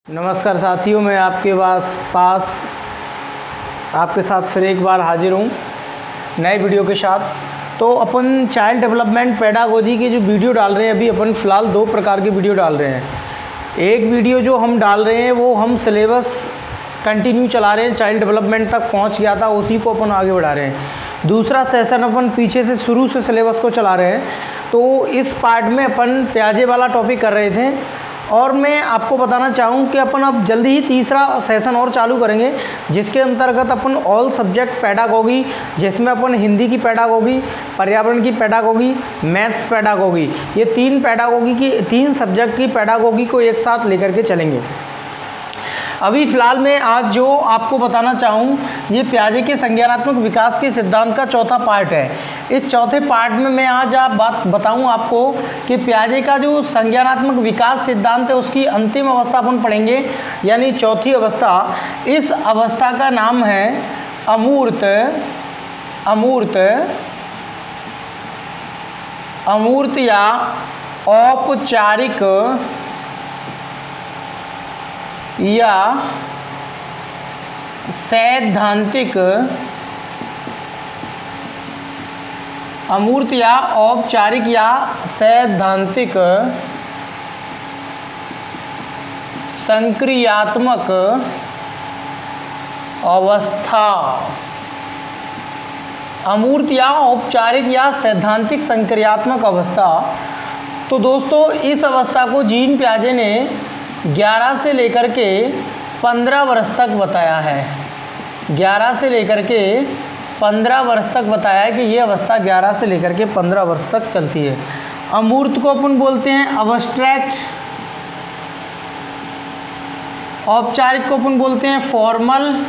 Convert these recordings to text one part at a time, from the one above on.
नमस्कार साथियों, मैं आपके पास आपके साथ फिर एक बार हाजिर हूँ नए वीडियो के साथ। तो अपन चाइल्ड डेवलपमेंट पेडागोजी के जो वीडियो डाल रहे हैं, अभी अपन फ़िलहाल दो प्रकार के वीडियो डाल रहे हैं। एक वीडियो जो हम डाल रहे हैं वो हम सिलेबस कंटिन्यू चला रहे हैं, चाइल्ड डेवलपमेंट तक पहुँच गया था, उसी को अपन आगे बढ़ा रहे हैं। दूसरा सेशन अपन पीछे से शुरू से सिलेबस को चला रहे हैं। तो इस पार्ट में अपन प्याजे वाला टॉपिक कर रहे थे और मैं आपको बताना चाहूँ कि अपन अब जल्दी ही तीसरा सेशन और चालू करेंगे, जिसके अंतर्गत अपन ऑल सब्जेक्ट पेडागोगी, जिसमें अपन हिंदी की पेडागोगी, पर्यावरण की पेडागोगी, मैथ्स पेडागोगी, ये तीन सब्जेक्ट की पेडागोगी को एक साथ लेकर के चलेंगे। अभी फ़िलहाल मैं आज जो आपको बताना चाहूँ, ये प्याजे के संज्ञानात्मक विकास के सिद्धांत का चौथा पार्ट है। इस चौथे पार्ट में मैं आज बात बताऊँ आपको कि प्याजे का जो संज्ञानात्मक विकास सिद्धांत है उसकी अंतिम अवस्था अपन पढ़ेंगे, यानी चौथी अवस्था। इस अवस्था का नाम है अमूर्त या औपचारिक या सैद्धांतिक, अमूर्त या औपचारिक या सैद्धांतिक संक्रियात्मक अवस्था। अमूर्त या औपचारिक या सैद्धांतिक संक्रियात्मक अवस्था। तो दोस्तों, इस अवस्था को जीन प्याजे ने 11 से लेकर के 15 वर्ष तक बताया है। 11 से लेकर के 15 वर्ष तक बताया है कि ये अवस्था 11 से लेकर के 15 वर्ष तक चलती है। अमूर्त को अपन बोलते हैं अब्स्ट्रैक्ट, औपचारिक को अपन बोलते हैं फॉर्मल,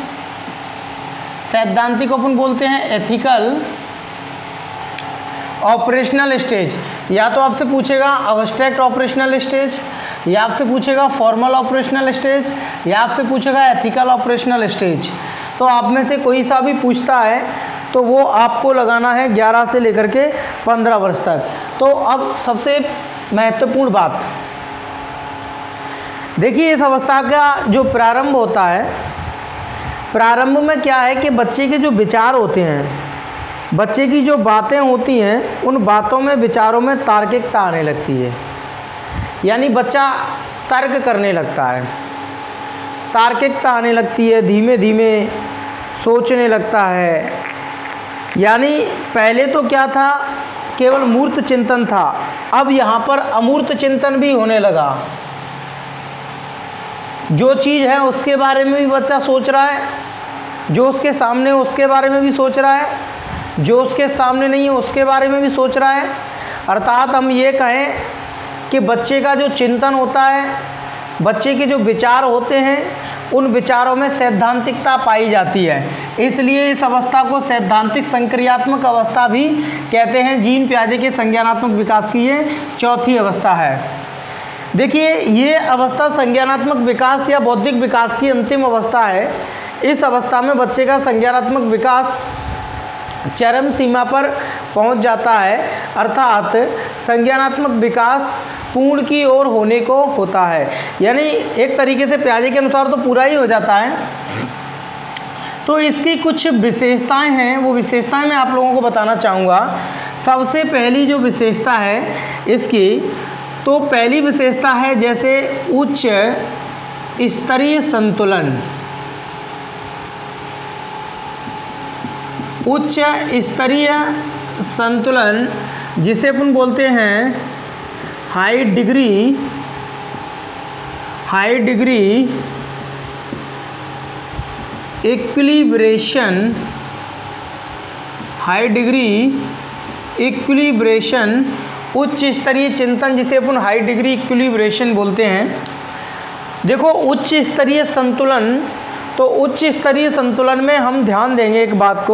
सैद्धांतिक को अपन बोलते हैं एथिकल, ऑपरेशनल स्टेज। या तो आपसे पूछेगा अब्स्ट्रैक्ट ऑपरेशनल स्टेज, या आपसे पूछेगा फॉर्मल ऑपरेशनल स्टेज, या आपसे पूछेगा एथिकल ऑपरेशनल स्टेज। तो आप में से कोई सा भी पूछता है तो वो आपको लगाना है 11 से लेकर के 15 वर्ष तक। तो अब सबसे महत्वपूर्ण बात देखिए, इस अवस्था का जो प्रारंभ होता है, प्रारंभ में क्या है कि बच्चे के जो विचार होते हैं, बच्चे की जो बातें होती हैं, उन बातों में, विचारों में तार्किकता आने लगती है, यानी बच्चा तर्क करने लगता है, तार्किकता आने लगती है, धीमे धीमे सोचने लगता है। यानी पहले तो क्या था, केवल मूर्त चिंतन था, अब यहाँ पर अमूर्त चिंतन भी होने लगा। जो चीज़ है उसके बारे में भी बच्चा सोच रहा है, जो उसके सामने उसके बारे में भी सोच रहा है, जो उसके सामने नहीं है उसके बारे में भी सोच रहा है। अर्थात हम ये कहें कि बच्चे का जो चिंतन होता है, बच्चे के जो विचार होते हैं, उन विचारों में सैद्धांतिकता पाई जाती है। इसलिए इस अवस्था को सैद्धांतिक संक्रियात्मक अवस्था भी कहते हैं। जीन प्याजे के संज्ञानात्मक विकास की ये चौथी अवस्था है। देखिए, ये अवस्था संज्ञानात्मक विकास या बौद्धिक विकास की अंतिम अवस्था है। इस अवस्था में बच्चे का संज्ञानात्मक विकास चरम सीमा पर पहुंच जाता है, अर्थात संज्ञानात्मक विकास पूर्ण की ओर होने को होता है। यानी एक तरीके से प्याजे के अनुसार तो पूरा ही हो जाता है। तो इसकी कुछ विशेषताएं हैं, वो विशेषताएं मैं आप लोगों को बताना चाहूँगा। सबसे पहली जो विशेषता है इसकी, तो पहली विशेषता है जैसे उच्च स्तरीय संतुलन। उच्च स्तरीय संतुलन जिसे अपन बोलते हैं high degree equilibration, high degree equilibration, उच्च स्तरीय चिंतन जिसे अपन हाई डिग्री इक्विलिब्रेशन बोलते हैं। देखो, उच्च स्तरीय संतुलन, तो उच्च स्तरीय संतुलन में हम ध्यान देंगे एक बात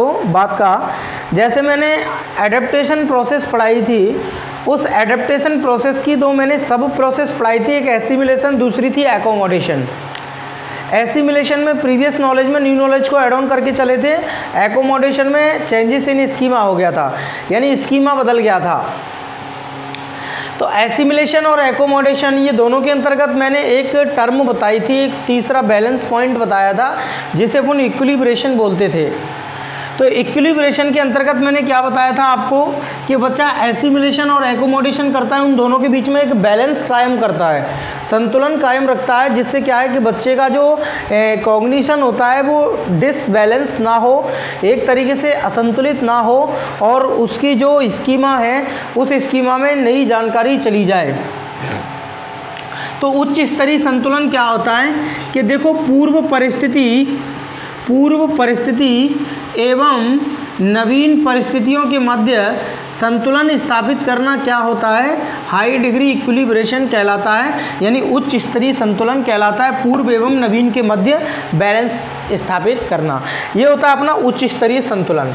का, जैसे मैंने एडेप्टेशन प्रोसेस पढ़ाई थी, उस एडेप्टेशन प्रोसेस की दो मैंने सब प्रोसेस पढ़ाई थी, एक एसिमिलेशन, दूसरी थी एकोमोडेशन। एसिमिलेशन में प्रीवियस नॉलेज में न्यू नॉलेज को ऐड ऑन करके चले थे, एकोमोडेशन में चेंजेस इन स्कीमा हो गया था, यानी स्कीमा बदल गया था। तो एसिमिलेशन और एकोमोडेशन ये दोनों के अंतर्गत मैंने एक टर्म बताई थी, एक तीसरा बैलेंस पॉइंट बताया था जिसे अपन इक्विलिब्रेशन बोलते थे। तो इक्विलिब्रेशन के अंतर्गत मैंने क्या बताया था आपको कि बच्चा एसिमिलेशन और एकोमोडेशन करता है, उन दोनों के बीच में एक बैलेंस कायम करता है, संतुलन कायम रखता है, जिससे क्या है कि बच्चे का जो कॉग्निशन होता है वो डिसबैलेंस ना हो, एक तरीके से असंतुलित ना हो, और उसकी जो स्कीमा है उस स्कीमा में नई जानकारी चली जाए। तो उच्च स्तरीय संतुलन क्या होता है कि देखो पूर्व परिस्थिति एवं नवीन परिस्थितियों के मध्य संतुलन स्थापित करना क्या होता है, हाई डिग्री इक्विलिब्रेशन कहलाता है, यानी उच्च स्तरीय संतुलन कहलाता है, पूर्व एवं नवीन के मध्य बैलेंस स्थापित करना, ये होता है अपना उच्च स्तरीय संतुलन।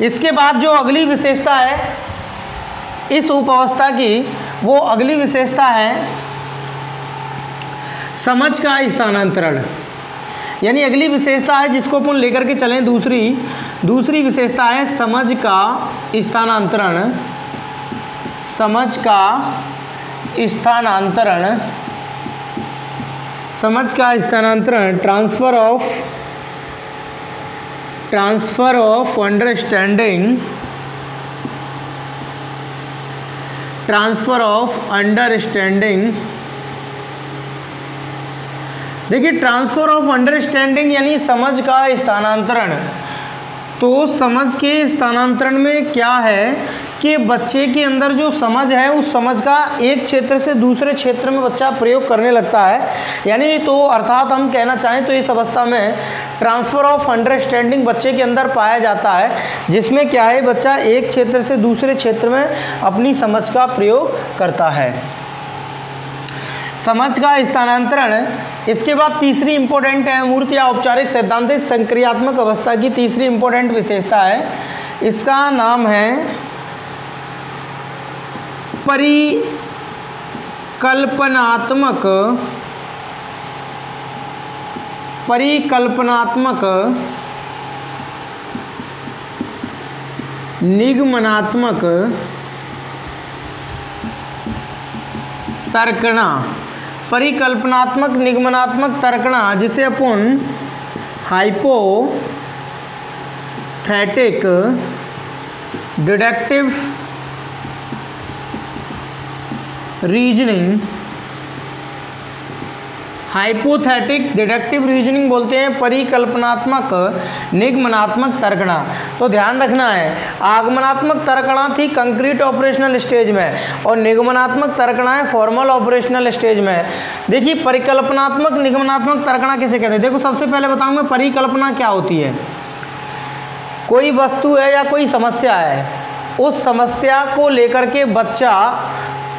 इसके बाद जो अगली विशेषता है इस उपावस्था की, वो अगली विशेषता है समझ का स्थानांतरण, यानी अगली विशेषता है जिसको अपन लेकर के चलें, दूसरी विशेषता है समझ का स्थानांतरण। समझ का स्थानांतरण ट्रांसफर ऑफ अंडरस्टैंडिंग। देखिए ट्रांसफर ऑफ अंडरस्टैंडिंग यानी समझ का स्थानांतरण। तो समझ के स्थानांतरण में क्या है कि बच्चे के अंदर जो समझ है उस समझ का एक क्षेत्र से दूसरे क्षेत्र में बच्चा प्रयोग करने लगता है, यानी तो अर्थात हम कहना चाहें तो इस अवस्था में ट्रांसफ़र ऑफ अंडरस्टैंडिंग बच्चे के अंदर पाया जाता है, जिसमें क्या है बच्चा एक क्षेत्र से दूसरे क्षेत्र में अपनी समझ का प्रयोग करता है। समझ का स्थानांतरण। इसके बाद तीसरी इंपॉर्टेंट है मूर्त या औपचारिक सैद्धांतिक संक्रियात्मक अवस्था की तीसरी इंपॉर्टेंट विशेषता है, इसका नाम है परिकल्पनात्मक निगमनात्मक तर्कणा। परिकल्पनात्मक निगमनात्मक तर्कणा जिसे अपन हाइपोथेटिक डिडक्टिव रीजनिंग बोलते हैं, परिकल्पनात्मक निगमनात्मक तर्कणा। तो ध्यान रखना है, आगमनात्मक तर्कणा थी कंक्रीट ऑपरेशनल स्टेज में और निगमनात्मक तर्कणा है फॉर्मल ऑपरेशनल स्टेज में। देखिए परिकल्पनात्मक निगमनात्मक तर्कणा किसे कहते हैं। देखो सबसे पहले बताऊं मैं परिकल्पना क्या होती है। कोई वस्तु है या कोई समस्या है, उस समस्या को लेकर के बच्चा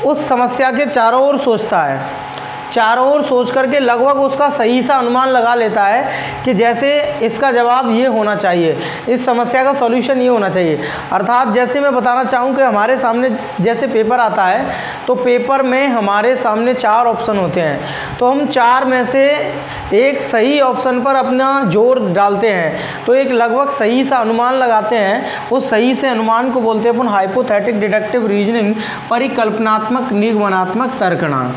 उस समस्या के चारों ओर सोचता है, चारों ओर सोच करके लगभग उसका सही सा अनुमान लगा लेता है कि जैसे इसका जवाब ये होना चाहिए, इस समस्या का सॉल्यूशन ये होना चाहिए। अर्थात जैसे मैं बताना चाहूँ कि हमारे सामने जैसे पेपर आता है तो पेपर में हमारे सामने 4 ऑप्शन होते हैं, तो हम 4 में से एक सही ऑप्शन पर अपना जोर डालते हैं, तो एक लगभग सही सा अनुमान लगाते हैं। उस सही से अनुमान को बोलते हैं अपन हाइपोथेटिक डिडक्टिव रीजनिंग, परिकल्पनात्मक निगमनात्मक तर्कणा।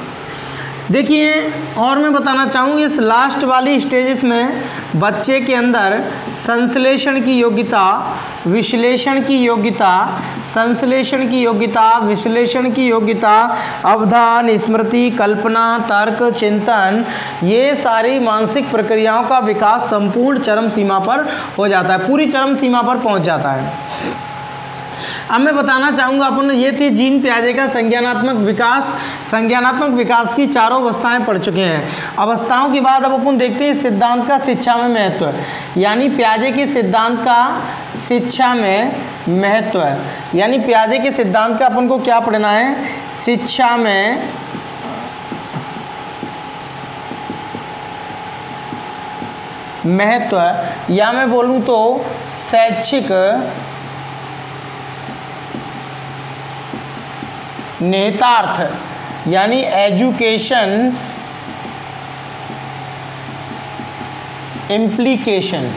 देखिए और मैं बताना चाहूँ इस लास्ट वाली स्टेजेस में बच्चे के अंदर संश्लेषण की योग्यता, विश्लेषण की योग्यता, संश्लेषण की योग्यता, विश्लेषण की योग्यता, अवधान, स्मृति, कल्पना, तर्क, चिंतन, ये सारी मानसिक प्रक्रियाओं का विकास संपूर्ण चरम सीमा पर हो जाता है, पूरी चरम सीमा पर पहुंच जाता है। अब मैं बताना चाहूँगा अपन ये थी जीन पियाजे का संज्ञानात्मक विकास। संज्ञानात्मक विकास की 4 अवस्थाएं पढ़ चुके हैं। अवस्थाओं के बाद अब अपन देखते हैं सिद्धांत का शिक्षा में महत्व है, यानी पियाजे के सिद्धांत का शिक्षा में महत्व है, यानी पियाजे के सिद्धांत का अपन को क्या पढ़ना है, शिक्षा में महत्व, या मैं बोलूँ तो शैक्षिक निहितार्थ, यानी एजुकेशन इम्प्लीकेशन।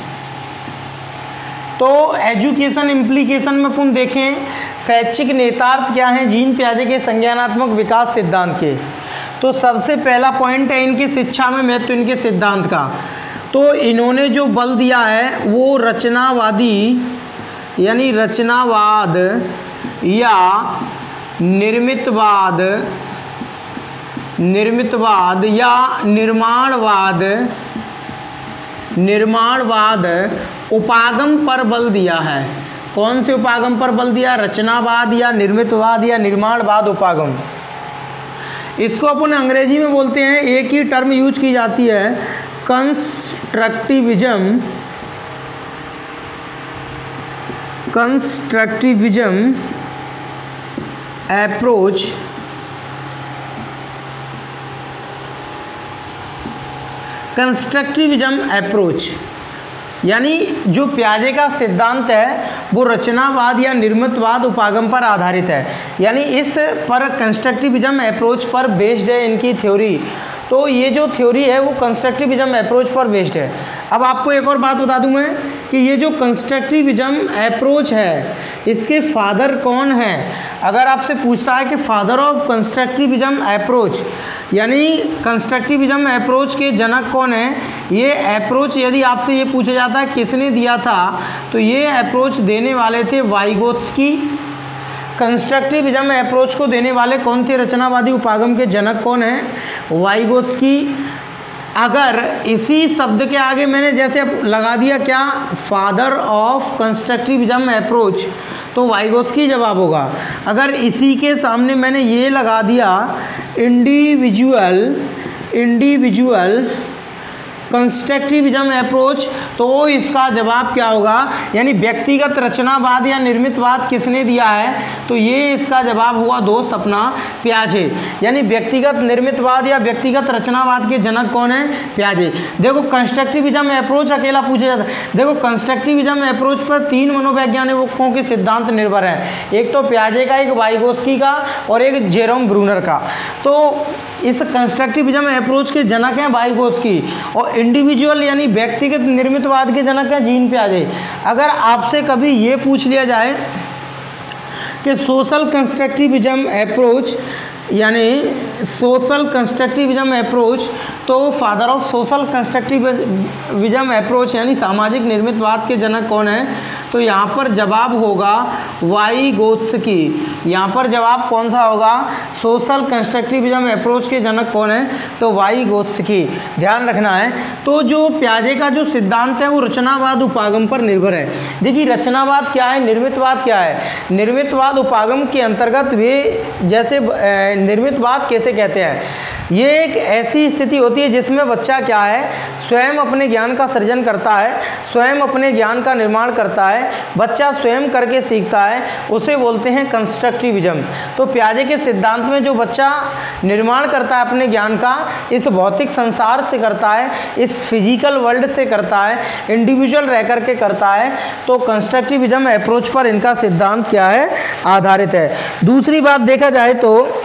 तो एजुकेशन इम्प्लीकेशन में अपन देखें शैक्षिक नेतार्थ क्या हैं जीन पियाजे के संज्ञानात्मक विकास सिद्धांत के। तो सबसे पहला पॉइंट है इनकी शिक्षा में महत्व इनके सिद्धांत का। तो इन्होंने जो बल दिया है वो रचनावादी यानी रचनावाद या निर्मितवाद या निर्माणवाद उपागम पर बल दिया है। कौन से उपागम पर बल दिया? रचनावाद या निर्मितवाद या निर्माणवाद उपागम। इसको अपन अंग्रेजी में बोलते हैं, एक ही टर्म यूज की जाती है, कंस्ट्रक्टिविज्म अप्रोच। कंस्ट्रक्टिविज्म अप्रोच यानी जो पियाजे का सिद्धांत है वो रचनावाद या निर्मितवाद उपागम पर आधारित है, यानी इस पर कंस्ट्रक्टिविज्म अप्रोच पर बेस्ड है इनकी थ्योरी। तो ये जो थ्योरी है वो कंस्ट्रक्टिविज्म अप्रोच पर बेस्ड है। अब आपको एक और बात बता दूं मैं कि ये जो कंस्ट्रक्टिविज्म अप्रोच है इसके फादर कौन हैं। अगर आपसे पूछता है कि फादर ऑफ कंस्ट्रक्टिविज्म अप्रोच यानी कंस्ट्रक्टिविज्म अप्रोच के जनक कौन है, ये अप्रोच यदि आपसे ये पूछा जाता है किसने दिया था, तो ये अप्रोच देने वाले थे वाइगोत्स्की। कंस्ट्रक्टिविज्म अप्रोच को देने वाले कौन थे? रचनावादी उपागम के जनक कौन है? वाइगोत्स्की। अगर इसी शब्द के आगे मैंने जैसे लगा दिया क्या, फादर ऑफ कंस्ट्रक्टिविज्म अप्रोच, तो वाइगोत्स्की जवाब होगा। अगर इसी के सामने मैंने ये लगा दिया इंडिविजुअल कंस्ट्रक्टिविज्म अप्रोच, तो इसका जवाब क्या होगा, यानी व्यक्तिगत रचनावाद या निर्मितवाद किसने दिया है, तो ये इसका जवाब हुआ दोस्त अपना पियाजे। यानी व्यक्तिगत निर्मितवाद या व्यक्तिगत रचनावाद के जनक कौन है? पियाजे। देखो कंस्ट्रक्टिविज्म अप्रोच अकेला पूछा जाता है। देखो कंस्ट्रक्टिविज्म अप्रोच पर 3 मनोवैज्ञानिकों के सिद्धांत निर्भर हैं, एक तो पियाजे का, एक वाइगोत्स्की का और एक जेरोम ब्रूनर का। तो इस कंस्ट्रक्टिविज्म अप्रोच के जनक हैं वाइगोत्स्की और इंडिविजुअल यानी व्यक्तिगत निर्मितवाद के जनक हैं जीन पियाजे। अगर आपसे कभी ये पूछ लिया जाए कि सोशल कंस्ट्रक्टिविज्म अप्रोच यानी सोशल कंस्ट्रक्टिविज्म अप्रोच, तो father of social constructivism approach यानी सामाजिक निर्मितवाद के जनक कौन है, तो यहाँ पर जवाब होगा वाइगोत्स्की। यहाँ पर जवाब कौन सा होगा? सोशल कंस्ट्रक्टिविज्म अप्रोच के जनक कौन है, तो वाइगोत्स्की। ध्यान रखना है। तो जो पियाजे का जो सिद्धांत है वो रचनावाद उपागम पर निर्भर है। देखिए रचनावाद क्या है, निर्मितवाद क्या है। निर्मितवाद उपागम के अंतर्गत वे जैसे निर्मितवाद कैसे कहते हैं, ये एक ऐसी स्थिति होती है जिसमें बच्चा क्या है, स्वयं अपने ज्ञान का सृजन करता है, स्वयं अपने ज्ञान का निर्माण करता है, बच्चा स्वयं करके सीखता है, उसे बोलते हैं कंस्ट्रक्टिविज्म। तो पियाजे के सिद्धांत में जो बच्चा निर्माण करता है अपने ज्ञान का, इस भौतिक संसार से करता है, इस फिजिकल वर्ल्ड से करता है, इंडिविजुअल रह करके करता है, तो कंस्ट्रक्टिविज्म अप्रोच पर इनका सिद्धांत क्या है, आधारित है। दूसरी बात देखा जाए तो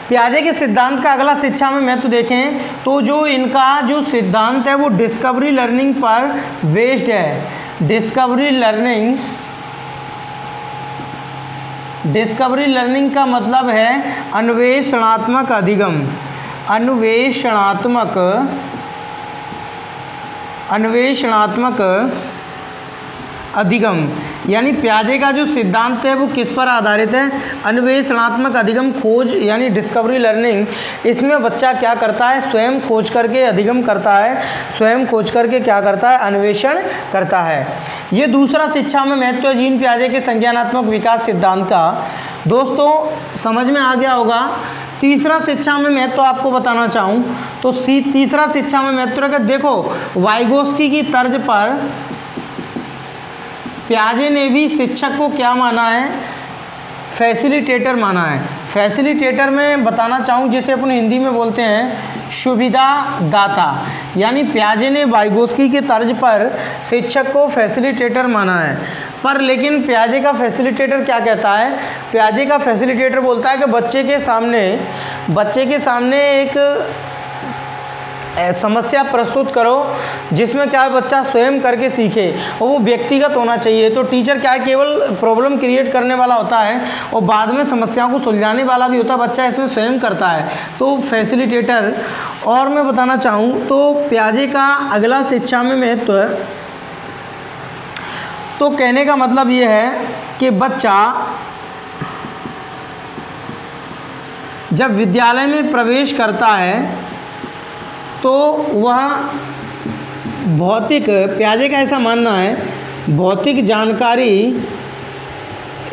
पियाजे के सिद्धांत का अगला शिक्षा में महत्व देखें तो जो इनका जो सिद्धांत है वो डिस्कवरी लर्निंग पर बेस्ड है। डिस्कवरी लर्निंग का मतलब है अन्वेषणात्मक अधिगम। यानी पियाजे का जो सिद्धांत है वो किस पर आधारित है, अन्वेषणात्मक अधिगम, खोज यानी डिस्कवरी लर्निंग। इसमें बच्चा क्या करता है, स्वयं खोज करके अधिगम करता है, स्वयं खोज करके क्या करता है, अन्वेषण करता है। ये दूसरा शिक्षा में महत्व है जीन पियाजे के संज्ञानात्मक विकास सिद्धांत का। दोस्तों समझ में आ गया होगा। तीसरा शिक्षा में महत्व आपको बताना चाहूँ तो तीसरा शिक्षा में महत्व रखा। देखो वाइगोत्स्की की तर्ज पर पियाजे ने भी शिक्षक को क्या माना है, फैसिलिटेटर माना है। फैसिलिटेटर में बताना चाहूँ जिसे अपन हिंदी में बोलते हैं सुविधा दाता, यानी पियाजे ने वाइगोत्स्की के तर्ज पर शिक्षक को फैसिलिटेटर माना है। पर लेकिन पियाजे का फैसिलिटेटर क्या कहता है, पियाजे का फैसिलिटेटर बोलता है कि बच्चे के सामने एक समस्या प्रस्तुत करो जिसमें क्या है बच्चा स्वयं करके सीखे, और वो व्यक्तिगत होना चाहिए। तो टीचर क्या है केवल प्रॉब्लम क्रिएट करने वाला होता है और बाद में समस्याओं को सुलझाने वाला भी होता है, बच्चा इसमें स्वयं करता है, तो फैसिलिटेटर। और मैं बताना चाहूँ तो पियाजे का अगला शिक्षा में महत्व है, तो कहने का मतलब ये है कि बच्चा जब विद्यालय में प्रवेश करता है तो वह भौतिक, पियाजे का ऐसा मानना है, भौतिक जानकारी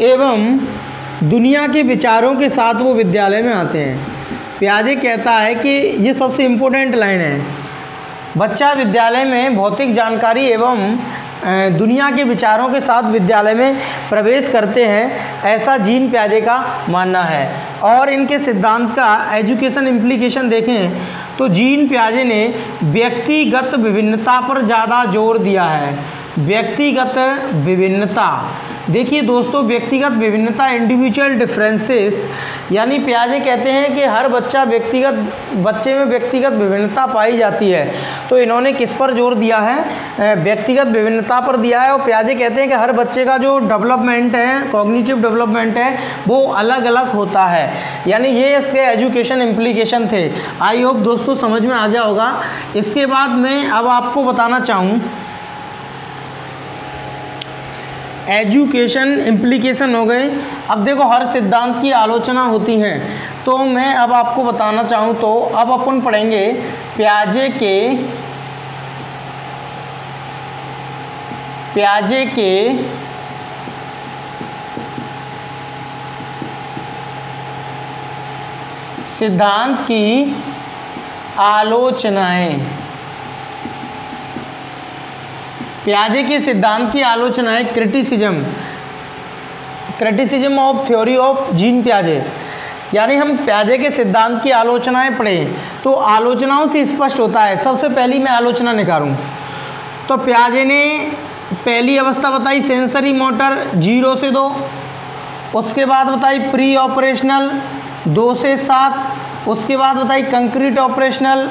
एवं दुनिया के विचारों के साथ वो विद्यालय में आते हैं। पियाजे कहता है कि ये सबसे इम्पोर्टेंट लाइन है, बच्चा विद्यालय में भौतिक जानकारी एवं दुनिया के विचारों के साथ विद्यालय में प्रवेश करते हैं, ऐसा जीन पियाजे का मानना है। और इनके सिद्धांत का एजुकेशन इम्प्लीकेशन देखें तो जीन पियाजे ने व्यक्तिगत विभिन्नता पर ज़्यादा जोर दिया है। व्यक्तिगत विभिन्नता, देखिए दोस्तों, व्यक्तिगत विभिन्नता, इंडिविजुअल डिफरेंसेस, यानी पियाजे कहते हैं कि हर बच्चे में व्यक्तिगत विभिन्नता पाई जाती है। तो इन्होंने किस पर जोर दिया है? व्यक्तिगत विभिन्नता पर दिया है। और पियाजे कहते हैं कि हर बच्चे का जो डेवलपमेंट है, कॉग्निटिव डेवलपमेंट है, वो अलग अलग होता है। यानी ये इसके एजुकेशन इम्प्लीकेशन थे। आई होप दोस्तों समझ में आ गया होगा। इसके बाद मैं अब आपको बताना चाहूँ एजुकेशन इम्प्लीकेशन हो गए। अब देखो हर सिद्धांत की आलोचना होती है, तो मैं अब आपको बताना चाहूँ तो अब अपन पढ़ेंगे पियाजे के सिद्धांत की आलोचनाएं। पियाजे के सिद्धांत की आलोचना है criticism of theory of Jean पियाजे। यानी हम पियाजे के सिद्धांत की आलोचनाएं पढ़ें तो आलोचनाओं से स्पष्ट होता है। सबसे पहली मैं आलोचना निकालूं तो पियाजे ने पहली अवस्था बताई सेंसरी मोटर 0 से 2, उसके बाद बताई प्री ऑपरेशनल 2 से 7, उसके बाद बताई कंक्रीट ऑपरेशनल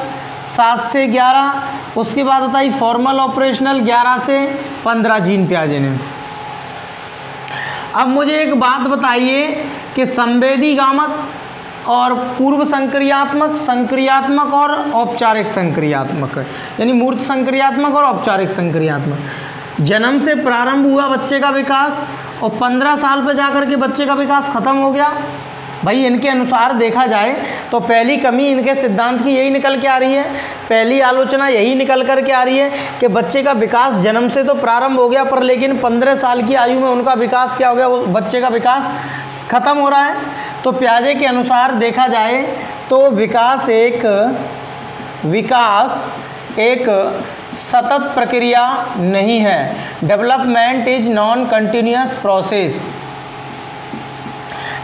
7 से 11, उसके बाद बताई फॉर्मल ऑपरेशनल 11 से 15 जीन पियाजे ने। अब मुझे एक बात बताइए कि संवेदीगामक और पूर्व संक्रियात्मक, संक्रियात्मक और औपचारिक संक्रियात्मक, यानी मूर्त संक्रियात्मक और औपचारिक संक्रियात्मक, जन्म से प्रारंभ हुआ बच्चे का विकास और 15 साल पर जाकर के बच्चे का विकास खत्म हो गया। भाई इनके अनुसार देखा जाए तो पहली कमी इनके सिद्धांत की यही निकल के आ रही है, पहली आलोचना यही निकल कर के आ रही है कि बच्चे का विकास जन्म से तो प्रारंभ हो गया, पर लेकिन 15 साल की आयु में उनका विकास क्या हो गया, वो बच्चे का विकास खत्म हो रहा है। तो पियाजे के अनुसार देखा जाए तो विकास एक सतत प्रक्रिया नहीं है। Development is non continuous process.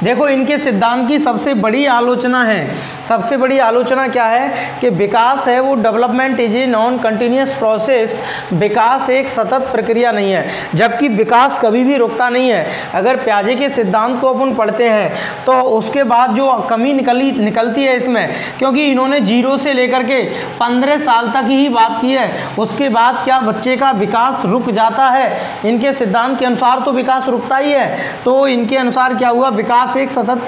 देखो इनके सिद्धांत की सबसे बड़ी आलोचना है, सबसे बड़ी आलोचना क्या है कि विकास है वो development is a non continuous process, विकास एक सतत प्रक्रिया नहीं है, जबकि विकास कभी भी रुकता नहीं है। अगर पियाजे के सिद्धांत को अपन पढ़ते हैं तो उसके बाद जो कमी निकलती है इसमें, क्योंकि इन्होंने 0 से लेकर के 15 साल तक ही बात की है, उसके बाद क्या बच्चे का विकास रुक जाता है? इनके सिद्धांत के अनुसार तो विकास रुकता ही है। तो इनके अनुसार क्या हुआ, विकास एक सतत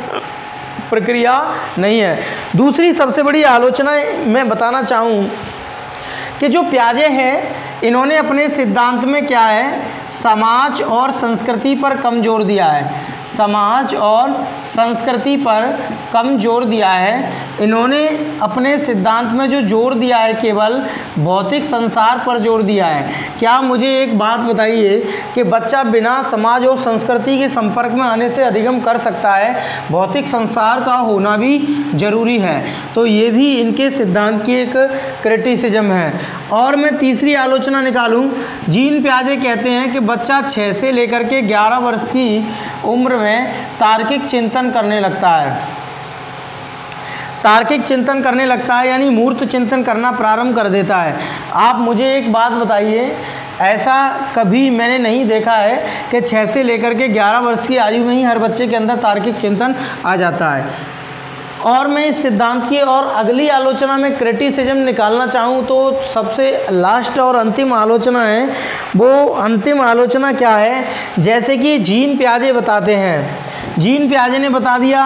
प्रक्रिया नहीं है। दूसरी सबसे बड़ी आलोचना मैं बताना चाहूँ कि जो पियाजे हैं इन्होंने अपने सिद्धांत में क्या है, समाज और संस्कृति पर कम जोर दिया है, समाज और संस्कृति पर कम जोर दिया है। इन्होंने अपने सिद्धांत में जो जोर दिया है केवल भौतिक संसार पर जोर दिया है। क्या मुझे एक बात बताइए कि बच्चा बिना समाज और संस्कृति के संपर्क में आने से अधिगम कर सकता है, भौतिक संसार का होना भी जरूरी है। तो ये भी इनके सिद्धांत की एक क्रिटिसिज्म है। और मैं तीसरी आलोचना निकालूं, जीन पियाजे कहते हैं कि बच्चा 6 से लेकर के 11 वर्ष की उम्र में तार्किक चिंतन करने लगता है, तार्किक चिंतन करने लगता है, यानी मूर्त चिंतन करना प्रारंभ कर देता है। आप मुझे एक बात बताइए, ऐसा कभी मैंने नहीं देखा है कि 6 से लेकर के 11 वर्ष की आयु में ही हर बच्चे के अंदर तार्किक चिंतन आ जाता है। और मैं इस सिद्धांत की और अगली आलोचना में क्रिटिसिज्म निकालना चाहूँ तो सबसे लास्ट और अंतिम आलोचना है। वो अंतिम आलोचना क्या है, जैसे कि जीन पियाजे बताते हैं, जीन पियाजे ने बता दिया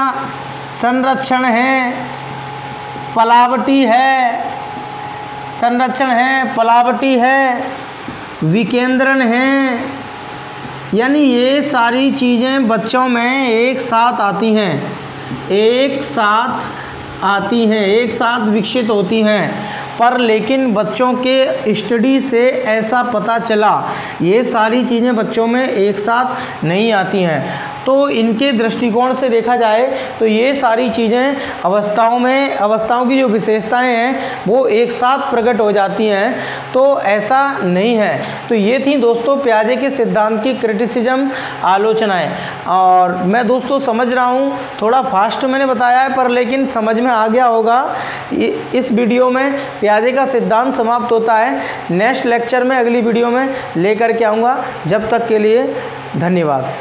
संरक्षण है, पलावटी है, संरक्षण है, पलावटी है, विकेंद्रण है, यानी ये सारी चीज़ें बच्चों में एक साथ आती हैं, एक साथ आती हैं, एक साथ विकसित होती हैं। पर लेकिन बच्चों के स्टडी से ऐसा पता चला ये सारी चीज़ें बच्चों में एक साथ नहीं आती हैं। तो इनके दृष्टिकोण से देखा जाए तो ये सारी चीज़ें अवस्थाओं की जो विशेषताएं हैं वो एक साथ प्रकट हो जाती हैं, तो ऐसा नहीं है। तो ये थी दोस्तों पियाजे के सिद्धांत की क्रिटिसिज्म आलोचनाएं। और मैं दोस्तों समझ रहा हूँ थोड़ा फास्ट मैंने बताया है, पर लेकिन समझ में आ गया होगा। इस वीडियो में पियाजे का सिद्धांत समाप्त होता है। नेक्स्ट लेक्चर में अगली वीडियो में लेकर के आऊँगा। जब तक के लिए धन्यवाद।